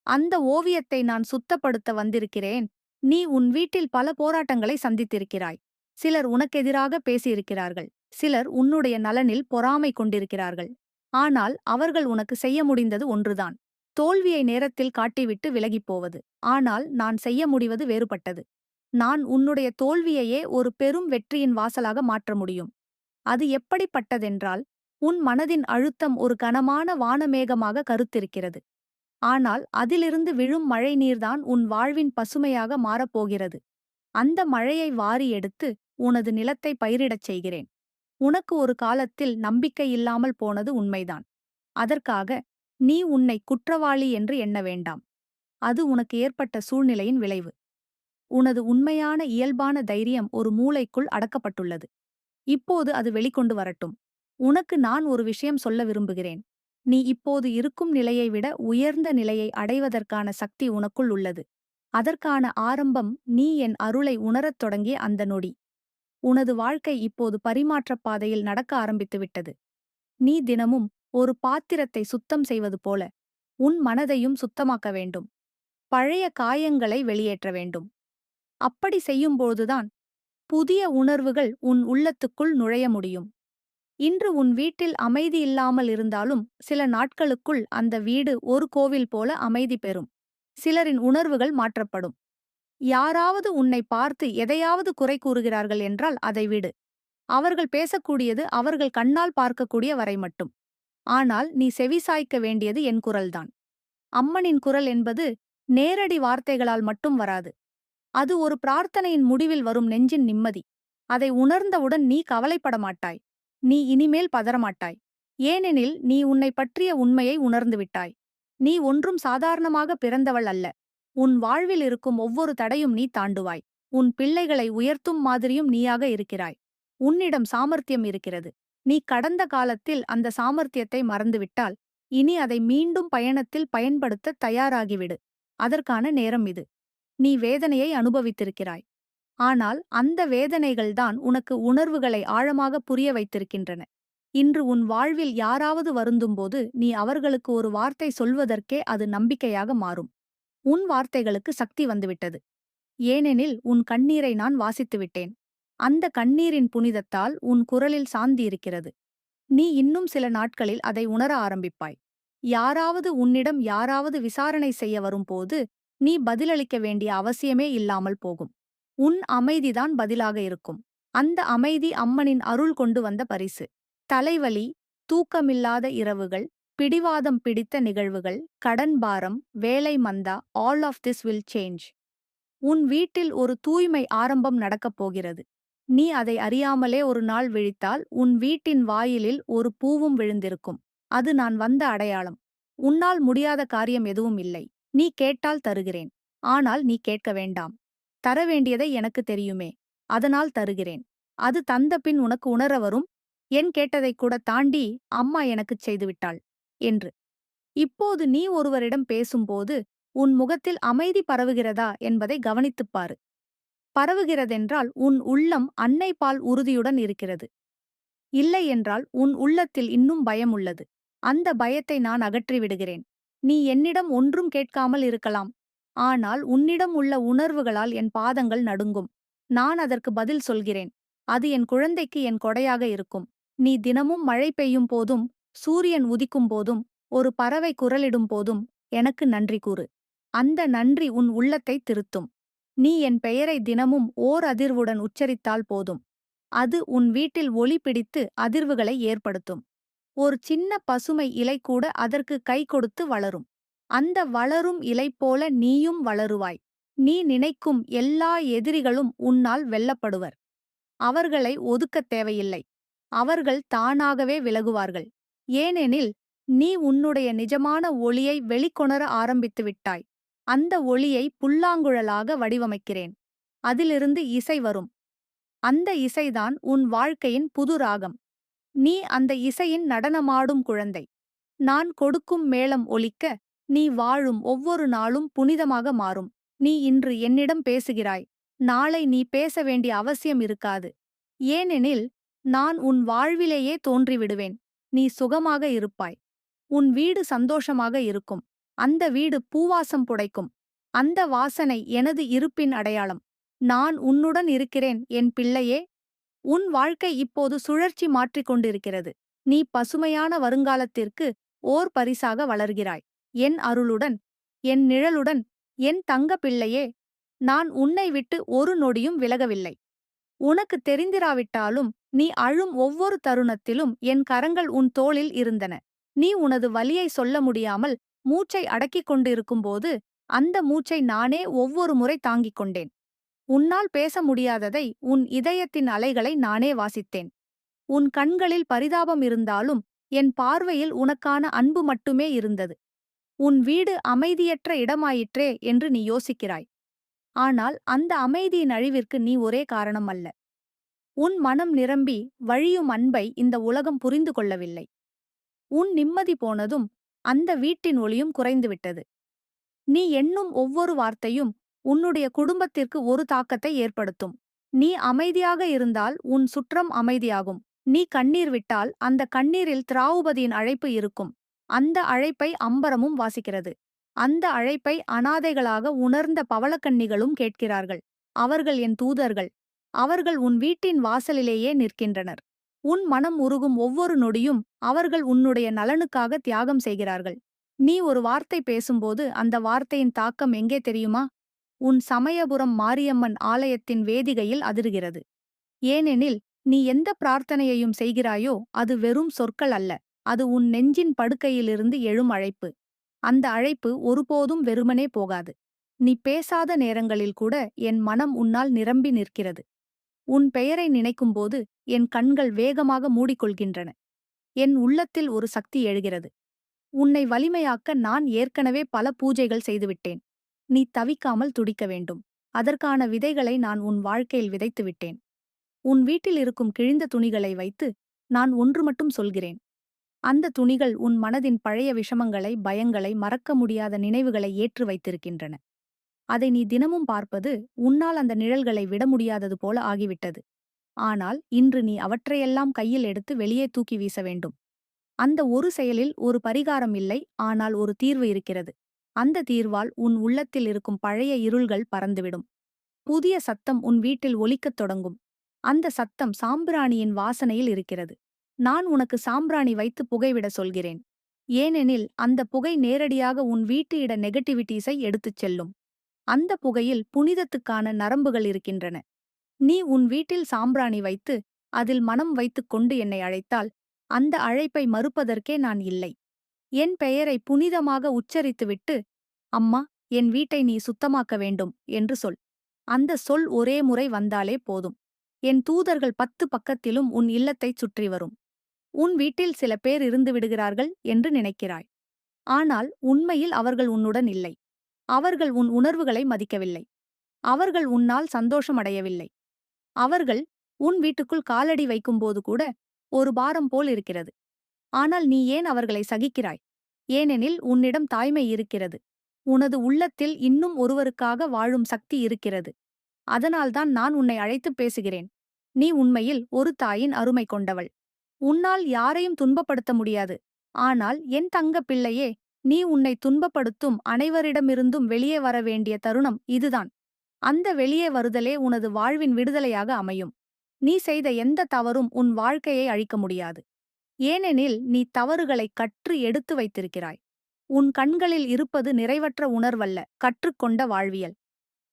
அந்த ஓவியத்தை நான் சுத்தப்படுத்த வந்திருக்கிறேன். நீ உன் வீட்டில் பல போராட்டங்களை சந்தித்திருக்கிறாய். சிலர் உனக்கெதிராக பேசியிருக்கிறார்கள். சிலர் உன்னுடைய நலனில் பொறாமை கொண்டிருக்கிறார்கள். ஆனால் அவர்கள் உனக்கு செய்ய முடிந்தது ஒன்றுதான். தோல்வியை நேரத்தில் காட்டிவிட்டு விலகிப் போவது. ஆனால் நான் செய்ய முடிவது வேறுபட்டது. நான் உன்னுடைய தோல்வியையே ஒரு பெரும் வெற்றியின் வாசலாக மாற்ற முடியும். அது எப்படிப்பட்டதென்றால், உன் மனதின் அழுத்தம் ஒரு கனமான வானமேகமாக கருத்திருக்கிறது. ஆனால் அதிலிருந்து விழும் மழை நீர்தான் உன் வாழ்வின் பசுமையாக மாறப்போகிறது. அந்த மழையை வாரி எடுத்து உனது நிலத்தை பயிரிடச் செய்கிறேன். உனக்கு ஒரு காலத்தில் நம்பிக்கை இல்லாமல் போனது உண்மைதான். அதற்காக நீ உன்னை குற்றவாளி என்று எண்ண வேண்டாம். அது உனக்கு ஏற்பட்ட சூழ்நிலையின் விளைவு. உனது உண்மையான இயல்பான தைரியம் ஒரு மூலைக்குள் அடக்கப்பட்டுள்ளது. இப்போது அது வெளிக்கொண்டு வரட்டும். உனக்கு நான் ஒரு விஷயம் சொல்ல விரும்புகிறேன். நீ இப்போது இருக்கும் நிலையை விட உயர்ந்த நிலையை அடைவதற்கான சக்தி உனக்குள் உள்ளது. அதற்கான ஆரம்பம் நீ என் அருளை உணரத் தொடங்கிய அந்த நொடி. உனது வாழ்க்கை இப்போது பரிமாற்றப் பாதையில் நடக்க ஆரம்பித்துவிட்டது. நீ தினமும் ஒரு பாத்திரத்தை சுத்தம் செய்வது போல உன் மனதையும் சுத்தமாக்க வேண்டும். பழைய காயங்களை வெளியேற்ற வேண்டும். அப்படி செய்யும்போதுதான் புதிய உணர்வுகள் உன் உள்ளத்துக்குள் நுழைய முடியும். இன்று உன் வீட்டில் அமைதி இல்லாமல் இருந்தாலும் சில நாட்களுக்குள் அந்த வீடு ஒரு கோவில் போல அமைதி பெறும். சிலரின் உணர்வுகள் மாற்றப்படும். யாராவது உன்னை பார்த்து எதையாவது குறை கூறுகிறார்கள் என்றால் அதை விடு. அவர்கள் பேசக்கூடியது அவர்கள் கண்ணால் பார்க்கக்கூடிய வரை மட்டும். ஆனால் நீ செவிசாய்க்க வேண்டியது என் குரல்தான். அம்மனின் குரல் என்பது நேரடி வார்த்தைகளால் மட்டும் வராது. அது ஒரு பிரார்த்தனையின் முடிவில் வரும் நெஞ்சின் நிம்மதி. அதை உணர்ந்தவுடன் நீ கவலைப்பட மாட்டாய். நீ இனிமேல் பதறமாட்டாய். ஏனெனில் நீ உன்னை பற்றிய உண்மையை உணர்ந்துவிட்டாய். நீ ஒன்றும் சாதாரணமாக பிறந்தவள் அல்ல. உன் வாழ்வில் இருக்கும் ஒவ்வொரு தடையும் நீ தாண்டுவாய். உன் பிள்ளைகளை உயர்த்தும் மாதிரியும் நீயாக இருக்கிறாய். உன்னிடம் சாமர்த்தியம் இருக்கிறது. நீ கடந்த காலத்தில் அந்த சாமர்த்தியத்தை மறந்துவிட்டால் இனி அதை மீண்டும் பயணத்தில் பயன்படுத்த தயாராகிவிடு. அதற்கான நேரம் இது. நீ வேதனையை அனுபவித்திருக்கிறாய். ஆனால் அந்த வேதனைகள்தான் உனக்கு உணர்வுகளை ஆழமாக புரிய வைத்திருக்கின்றன. இன்று உன் வாழ்வில் யாராவது வருந்தும்போது நீ அவர்களுக்கு ஒரு வார்த்தை சொல்வதற்கே அது நம்பிக்கையாக மாறும். உன் வார்த்தைகளுக்கு சக்தி வந்துவிட்டது. ஏனெனில் உன் கண்ணீரை நான் வாசித்துவிட்டேன். அந்த கண்ணீரின் புனிதத்தால் உன் குரலில் சாந்தி இருக்கிறது. நீ இன்னும் சில நாட்களில் அதை உணர ஆரம்பிப்பாய். யாராவது விசாரணை செய்ய வரும்போது நீ பதிலளிக்க வேண்டிய அவசியமே இல்லாமல் போகும். உன் அமைதிதான் பதிலாக இருக்கும். அந்த அமைதி அம்மனின் அருள் கொண்டு வந்த பரிசு. தலைவலி, தூக்கமில்லாத இரவுகள், பிடிவாதம் பிடித்த நிகழ்வுகள், கடன் பாரம், வேலை மந்தா, all of this will change. உன் வீட்டில் ஒரு தூய்மை ஆரம்பம் நடக்கப் போகிறது. நீ அதை அறியாமலே ஒரு நாள் விழித்தால் உன் வீட்டின் வாயிலில் ஒரு பூவும் விழுந்திருக்கும். அது நான் வந்த அடையாளம். உன்னால் முடியாத காரியம் எதுவும் இல்லை. நீ கேட்டால் தருகிறேன். ஆனால் நீ கேட்க வேண்டாம். தர வேண்டியதை எனக்கு தெரியுமே. அதனால் தருகிறேன். அது தந்தபின் உனக்கு உணர வரும். என் கேட்டதைக் கூட தாண்டி அம்மா எனக்குச் செய்துவிட்டாள் என்று. இப்போது நீ ஒருவரிடம் பேசும்போது உன் முகத்தில் அமைதி பரவுகிறதா என்பதை கவனித்துப் பாரு. பரவுகிறதென்றால் உன் உள்ளம் அன்னை பால் உறுதியுடன் இருக்கிறது. இல்லை என்றால் உன் உள்ளத்தில் இன்னும் பயம் உள்ளது. அந்த பயத்தை நான் அகற்றிவிடுகிறேன். நீ என்னிடம் ஒன்றும் கேட்காமல் இருக்கலாம். ஆனால் உன்னிடம் உள்ள உணர்வுகளால் என் பாதங்கள் நடுங்கும். நான் அதற்கு பதில் சொல்கிறேன். அது என் குழந்தைக்கு என் கொடையாக இருக்கும். நீ தினமும் மழை பெய்யும் போதும், சூரியன் உதிக்கும் போதும், ஒரு பறவை குரலிடும் போதும் எனக்கு நன்றி கூறு. அந்த நன்றி உன் உள்ளத்தை திருத்தும். நீ என் பெயரை தினமும் ஓர் அதிர்வுடன் உச்சரித்தால் போதும். அது உன் வீட்டில் ஒளி பிடித்து அதிர்வுகளை ஏற்படுத்தும். ஒரு சின்ன பசுமை இலை கூட அதற்கு கை கொடுத்து வளரும். அந்த வளரும் இலை போல நீயும் வளருவாய். நீ நினைக்கும் எல்லா எதிரிகளும் உன்னால் வெல்லப்படுவர். அவர்களை ஒதுக்கத் தேவையில்லை. அவர்கள் தானாகவே விலகுவார்கள். ஏனெனில் நீ உன்னுடைய நிஜமான ஒளியை வெளிக்கொணர ஆரம்பித்து விட்டாய். அந்த ஒளியை புல்லாங்குழலாக வடிவமைக்கிறேன். அதிலிருந்து இசை வரும். அந்த இசைதான் உன் வாழ்க்கையின் புது ராகம். நீ அந்த இசையின் நடனமாடும் குழந்தை. நான் கொடுக்கும் மேளம் ஒலிக்க நீ வாழும் ஒவ்வொரு நாளும் புனிதமாக மாறும். நீ இன்று என்னிடம் பேசுகிறாய். நாளை நீ பேச வேண்டிய அவசியம் இருக்காது. ஏனெனில் நான் உன் வாழ்விலேயே தோன்றிவிடுவேன். நீ சுகமாக இருப்பாய். உன் வீடு சந்தோஷமாக இருக்கும். அந்த வீடு பூவாசம் புடைக்கும். அந்த வாசனை எனது இருப்பின் அடையாளம். நான் உன்னுடன் இருக்கிறேன், என் பிள்ளையே. உன் வாழ்க்கை இப்போது சுழற்சி மாற்றிக் கொண்டிருக்கிறது. நீ பசுமையான வருங்காலத்திற்கு ஓர் பரிசாக வளர்கிறாய். என் அருளுடன், என் நிழலுடன், என் தங்க பிள்ளையே. நான் உன்னை விட்டு ஒரு நொடியும் விலகவில்லை. உனக்கு தெரிந்திராவிட்டாலும் நீ அழும் ஒவ்வொரு தருணத்திலும் என் கரங்கள் உன் தோளில் இருந்தன. நீ உனது வலியை சொல்ல முடியாமல் மூச்சை அடக்கிக் கொண்டிருக்கும்போது அந்த மூச்சை நானே ஒவ்வொரு முறை தாங்கிக் கொண்டேன். உன்னால் பேச முடியாததை உன் இதயத்தின் அலைகளை நானே வாசித்தேன். உன் கண்களில் பரிதாபம் இருந்தாலும் என் பார்வையில் உனக்கான அன்பு மட்டுமே இருந்தது. உன் வீடு அமைதியற்ற இடமாயிற்றே என்று நீ யோசிக்கிறாய். ஆனால் அந்த அமைதியின் அழிவிற்கு நீ ஒரே காரணம் அல்ல. உன் மனம் நிரம்பி வழியும் அன்பை இந்த உலகம் புரிந்து கொள்ளவில்லை. உன் நிம்மதி போனதும் அந்த வீட்டின் ஒளியும் குறைந்துவிட்டது. நீ எண்ணும் ஒவ்வொரு வார்த்தையும் உன்னுடைய குடும்பத்திற்கு ஒரு தாக்கத்தை ஏற்படுத்தும். நீ அமைதியாக இருந்தால் உன் சுற்றம் அமைதியாகும். நீ கண்ணீர் விட்டால் அந்த கண்ணீரில் திராவுபதியின் அழைப்பு இருக்கும். அந்த அழைப்பை அம்பரமும் வாசிக்கிறது. அந்த அழைப்பை அனாதைகளாக உணர்ந்த பவளக்கன்னிகளும் கேட்கிறார்கள். அவர்கள் என் தூதர்கள். அவர்கள் உன் வீட்டின் வாசலிலேயே நிற்கின்றனர். உன் மனம் உருகும் ஒவ்வொரு நொடியும் அவர்கள் உன்னுடைய நலனுக்காக தியாகம் செய்கிறார்கள். நீ ஒரு வார்த்தை பேசும்போது அந்த வார்த்தையின் தாக்கம் எங்கே தெரியுமா? உன் சமயபுரம் மாரியம்மன் ஆலயத்தின் வேதிகையில் அதிர்கிறது. ஏனெனில் நீ எந்த பிரார்த்தனையையும் செய்கிறாயோ அது வெறும் சொற்கள் அல்ல. அது உன் நெஞ்சின் படுக்கையிலிருந்து எழும் அழைப்பு. அந்த அழைப்பு ஒருபோதும் வெறுமனே போகாது. நீ பேசாத நேரங்களில் கூட என் மனம் உன்னால் நிரம்பி நிற்கிறது. உன் பெயரை நினைக்கும்போது என் கண்கள் வேகமாக மூடிக்கொள்கின்றன. என் உள்ளத்தில் ஒரு சக்தி எழுகிறது. உன்னை வலிமையாக்க நான் ஏற்கனவே பல பூஜைகள் செய்துவிட்டேன். நீ தவிக்காமல் துடிக்க வேண்டும். அதற்கான விதைகளை நான் உன் வாழ்க்கையில் விதைத்துவிட்டேன். உன் வீட்டில் இருக்கும் கிழிந்த துணிகளை வைத்து நான் ஒன்று மட்டும் சொல்கிறேன். அந்த துணிகள் உன் மனதின் பழைய விஷமங்களை, பயங்களை, மறக்க முடியாத நினைவுகளை ஏற்று வைத்திருக்கின்றன. அதை நீ தினமும் பார்ப்பது உன்னால் அந்த நிழல்களை விட முடியாதது போல ஆகிவிட்டது. ஆனால் இன்று நீ அவற்றையெல்லாம் கையில் எடுத்து வெளியே தூக்கி வீச வேண்டும். அந்த ஒரு செயலில் ஒரு பரிகாரம் இல்லை, ஆனால் ஒரு தீர்வு இருக்கிறது. அந்த தீர்வால் உன் உள்ளத்தில் இருக்கும் பழைய இருள்கள் பறந்துவிடும். புதிய சத்தம் உன் வீட்டில் ஒலிக்கத் தொடங்கும். அந்த சத்தம் சாம்பிராணியின் வாசனையில் இருக்கிறது. நான் உனக்கு சாம்பிராணி வைத்து புகைவிட சொல்கிறேன். ஏனெனில் அந்த புகை நேரடியாக உன் வீட்டு இட நெகட்டிவிட்டீஸை எடுத்துச் செல்லும். அந்த புகையில் புனிதத்துக்கான நரம்புகள் இருக்கின்றன. நீ உன் வீட்டில் சாம்பிராணி வைத்து அதில் மனம் வைத்துக் கொண்டு என்னை அழைத்தால் அந்த அழைப்பை மறுப்பதற்கே நான் இல்லை. என் பெயரை புனிதமாக உச்சரித்துவிட்டு, அம்மா, என் வீட்டை நீ சுத்தமாக்க வேண்டும் என்று சொல். அந்த சொல் ஒரே முறை வந்தாலே போதும். என் தூதர்கள் 10 பக்கத்திலும் உன் இல்லத்தைச் சுற்றி வரும். உன் வீட்டில் சில பேர் இருந்து விடுகிறார்கள் என்று நினைக்கிறாய். ஆனால் உண்மையில் அவர்கள் உன்னுடன் இல்லை. அவர்கள் உன் உணர்வுகளை மதிக்கவில்லை. அவர்கள் உன்னால் சந்தோஷமடையவில்லை. அவர்கள் உன் வீட்டுக்குள் காலடி வைக்கும்போது கூட ஒரு பாரம் போல் இருக்கிறது. ஆனால் நீ ஏன் அவர்களை சகிக்கிறாய்? ஏனெனில் உன்னிடம் தாய்மை இருக்கிறது. உனது உள்ளத்தில் இன்னும் ஒருவருக்காக வாழும் சக்தி இருக்கிறது. அதனால்தான் நான் உன்னை அழைத்துப் பேசுகிறேன். நீ உண்மையில் ஒரு தாயின் அருமை கொண்டவள். உன்னால் யாரையும் துன்பப்படுத்த முடியாது. ஆனால் என் தங்க பிள்ளையே, நீ உன்னை துன்பப்படுத்தும் அனைவரிடமிருந்தும் வெளியே வர வேண்டிய தருணம் இதுதான். அந்த வெளியே வருதலே உனது வாழ்வின் விடுதலையாக அமையும். நீ செய்த எந்த தவறும் உன் வாழ்க்கையை அழிக்க முடியாது. ஏனெனில் நீ தவறுகளை கற்று எடுத்து வைத்திருக்கிறாய். உன் கண்களில் இருப்பது நிறைவற்ற உணர்வல்ல, கற்றுக்கொண்ட வாழ்வியல்.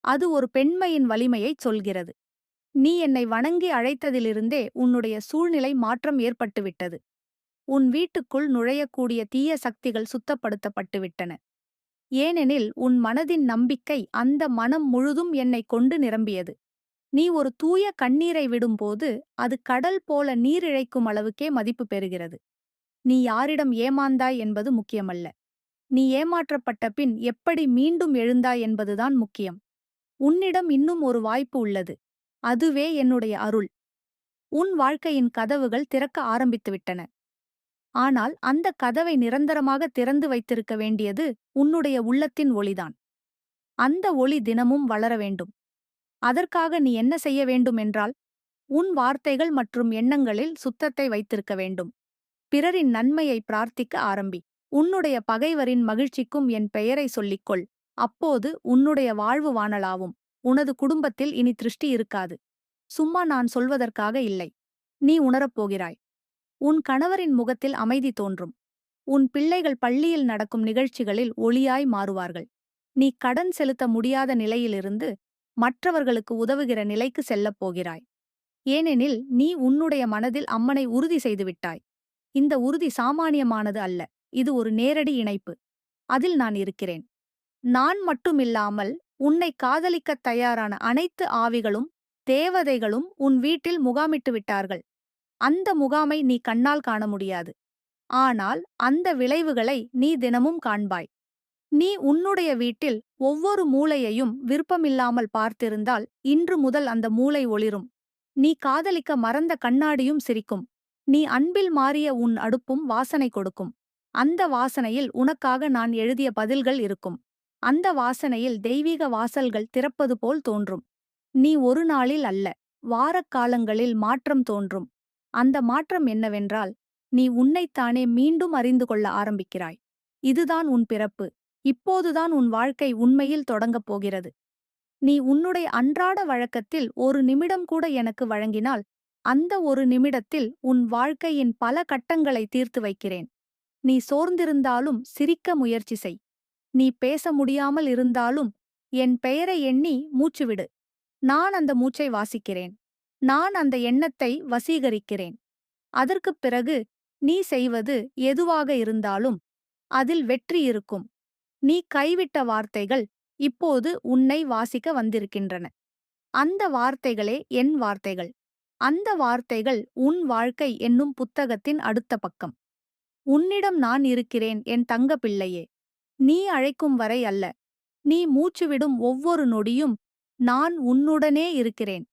அது ஒரு பெண்மையின் வலிமையைச் சொல்கிறது. நீ என்னை வணங்கி அழைத்ததிலிருந்தே உன்னுடைய சூழ்நிலை மாற்றம் ஏற்பட்டுவிட்டது. உன் வீட்டுக்குள் நுழையக்கூடிய தீய சக்திகள் சுத்தப்படுத்தப்பட்டுவிட்டன. ஏனெனில் உன் மனதின் நம்பிக்கை அந்த மனம் முழுதும் என்னைக் கொண்டு நிரம்பியது. நீ ஒரு தூய கண்ணீரை விடும்போது அது கடல் போல நீரிழைக்கும் அளவுக்கே மதிப்பு பெறுகிறது. நீ யாரிடம் ஏமாந்தாய் என்பது முக்கியமல்ல. நீ ஏமாற்றப்பட்ட பின் எப்படி மீண்டும் எழுந்தாய் என்பதுதான் முக்கியம். உன்னிடம் இன்னும் ஒரு வாய்ப்பு உள்ளது. அதுவே என்னுடைய அருள். உன் வாழ்க்கையின் கதவுகள் திறக்க ஆரம்பித்துவிட்டன. ஆனால் அந்த கதவை நிரந்தரமாக திறந்து வைத்திருக்க வேண்டியது உன்னுடைய உள்ளத்தின் ஒளிதான். அந்த ஒளி தினமும் வளர வேண்டும். அதற்காக நீ என்ன செய்ய வேண்டும் என்றால், உன் வார்த்தைகள் மற்றும் எண்ணங்களில் சுத்தத்தை வைத்திருக்க வேண்டும். பிறரின் நன்மையை பிரார்த்திக்க ஆரம்பி. உன்னுடைய பகைவரின் மகிழ்ச்சிக்கும் என் பெயரை சொல்லிக்கொள். அப்போது உன்னுடைய வாழ்வு வானளாவும். உனது குடும்பத்தில் இனி திருஷ்டி இருக்காது. சும்மா நான் சொல்வதற்காக இல்லை. நீ உணரப்போகிறாய். உன் கணவரின் முகத்தில் அமைதி தோன்றும். உன் பிள்ளைகள் பள்ளியில் நடக்கும் நிகழ்ச்சிகளில் ஒளியாய் மாறுவார்கள். நீ கடன் செலுத்த முடியாத நிலையிலிருந்து மற்றவர்களுக்கு உதவுகிற நிலைக்கு செல்லப் போகிறாய். ஏனெனில் நீ உன்னுடைய மனதில் அம்மனை உறுதி செய்துவிட்டாய். இந்த உறுதி சாமானியமானது அல்ல. இது ஒரு நேரடி இணைப்பு. அதில் நான் இருக்கிறேன். நான் மட்டுமில்லாமல் உன்னை காதலிக்கத் தயாரான அனைத்து ஆவிகளும் தேவதைகளும் உன் வீட்டில் முகாமிட்டு விட்டார்கள். அந்த முகாமை நீ கண்ணால் காண முடியாது. ஆனால் அந்த விளைவுகளை நீ தினமும் காண்பாய். நீ உன்னுடைய வீட்டில் ஒவ்வொரு மூலையையும் விருப்பமில்லாமல் பார்த்திருந்தால் இன்று முதல் அந்த மூலை ஒளிரும். நீ காதலிக்க மறந்த கண்ணாடியும் சிரிக்கும். நீ அன்பில் மாறிய உன் அடுப்பும் வாசனை கொடுக்கும். அந்த வாசனையில் உனக்காக நான் எழுதிய பதில்கள் இருக்கும். அந்த வாசனையில் தெய்வீக வாசல்கள் திறப்பது போல் தோன்றும். நீ ஒரு நாளில் அல்ல, வாரக்காலங்களில் மாற்றம் தோன்றும். அந்த மாற்றம் என்னவென்றால், நீ உன்னைத்தானே மீண்டும் அறிந்து கொள்ள ஆரம்பிக்கிறாய். இதுதான் உன் பிறப்பு. இப்போதுதான் உன் வாழ்க்கை உண்மையில் தொடங்கப் போகிறது. நீ உன்னுடைய அன்றாட வழக்கத்தில் ஒரு நிமிடம் கூட எனக்கு வழங்கினால், அந்த ஒரு நிமிடத்தில் உன் வாழ்க்கையின் பல கட்டங்களை தீர்த்து வைக்கிறேன். நீ சோர்ந்திருந்தாலும் சிரிக்க முயற்சி செய். நீ பேச முடியாமல் இருந்தாலும் என் பெயரை எண்ணி மூச்சுவிடு. நான் அந்த மூச்சை வாசிக்கிறேன். நான் அந்த எண்ணத்தை வசீகரிக்கிறேன். அதற்குப் பிறகு நீ செய்வது எதுவாக இருந்தாலும் அதில் வெற்றி இருக்கும். நீ கைவிட்ட வார்த்தைகள் இப்போது உன்னை வாசிக்க வந்திருக்கின்றன. அந்த வார்த்தைகளே என் வார்த்தைகள். அந்த வார்த்தைகள் உன் வாழ்க்கை என்னும் புத்தகத்தின் அடுத்த பக்கம். உன்னிடம் நான் இருக்கிறேன் என் தங்க பிள்ளையே. நீ அழைக்கும் வரை அல்ல. நீ மூச்சுவிடும் ஒவ்வொரு நொடியும் நான் உன்னுடனே இருக்கிறேன்.